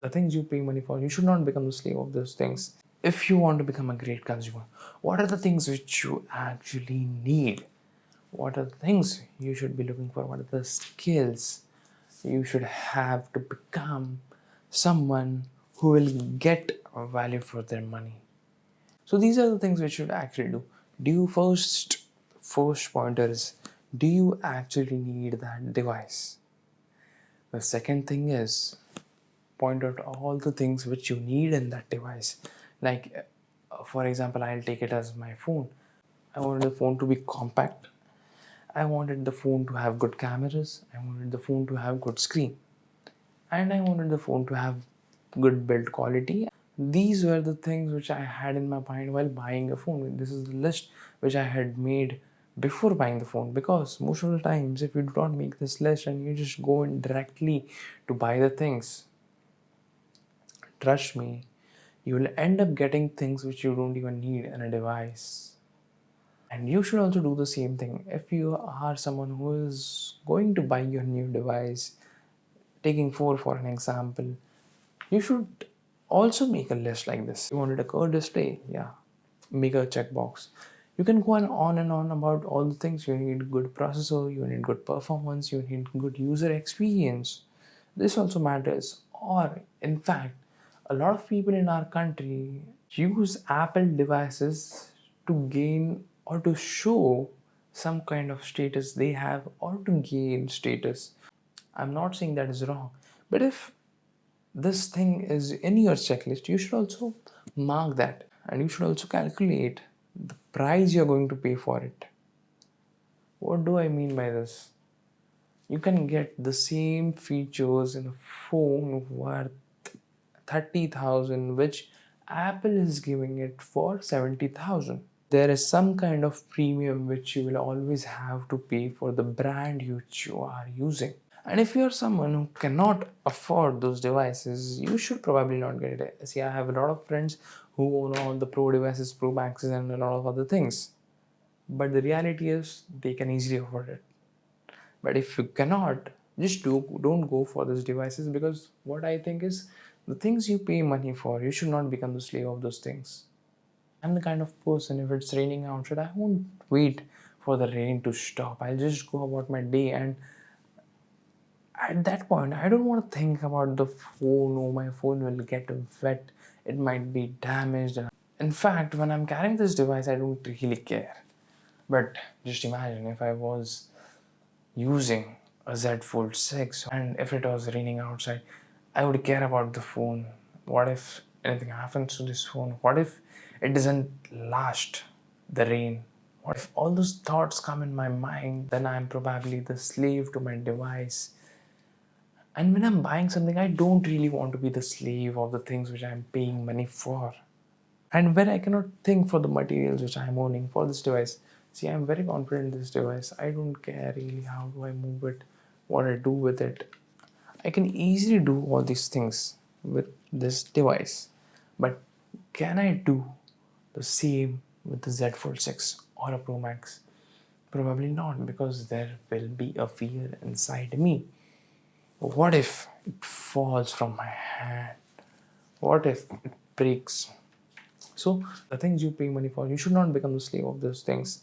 The things you pay money for, you should not become the slave of those things. If you want to become a great consumer, what are the things which you actually need? What are the things you should be looking for? What are the skills you should have to become someone who will get a value for their money? So these are the things which you should actually do. Do you first pointer is, do you actually need that device? The second thing is, point out all the things which you need in that device. Like, for example, I'll take it as my phone. I wanted the phone to be compact. I wanted the phone to have good cameras. I wanted the phone to have good screen. And I wanted the phone to have good build quality. These were the things which I had in my mind while buying a phone. This is the list which I had made before buying the phone, because most of the times if you do not make this list and you just go in directly to buy the things, trust me, you will end up getting things which you don't even need in a device. And you should also do the same thing. If you are someone who is going to buy your new device, taking 4 for an example, you should also make a list like this. You wanted a curved display, yeah, make a checkbox. You can go on and on about all the things. You need good processor, you need good performance, you need good user experience. This also matters. Or, in fact, a lot of people in our country use Apple devices to gain or to show some kind of status they have, or to gain status. I'm not saying that is wrong, but if this thing is in your checklist, you should also mark that, and you should also calculate the price you're going to pay for it. What do I mean by this? You can get the same features in a phone worth 30,000, which Apple is giving it for 70,000. There is some kind of premium which you will always have to pay for the brand which you are using. And if you are someone who cannot afford those devices, you should probably not get it. See, I have a lot of friends who own all the Pro devices, Pro Maxes, and a lot of other things. But the reality is, they can easily afford it. But if you cannot, just don't go for those devices, because what I think is, the things you pay money for, you should not become the slave of those things. I'm the kind of person, if it's raining outside, I won't wait for the rain to stop. I'll just go about my day, and at that point, I don't want to think about the phone. Oh, my phone will get wet, it might be damaged. In fact, when I'm carrying this device, I don't really care. But just imagine if I was using a Z Fold 6 and if it was raining outside, I would care about the phone. What if anything happens to this phone? What if it doesn't last the rain? What if all those thoughts come in my mind? Then I'm probably the slave to my device. And when I'm buying something, I don't really want to be the slave of the things which I'm paying money for. And when I cannot think for the materials which I'm owning for this device, see, I'm very confident in this device. I don't care really how do I move it, what I do with it. I can easily do all these things with this device. But can I do the same with the Z Fold 6 or a Pro Max? Probably not, because there will be a fear inside me. What if it falls from my hand? What if it breaks? So the things you pay money for, you should not become the slave of those things.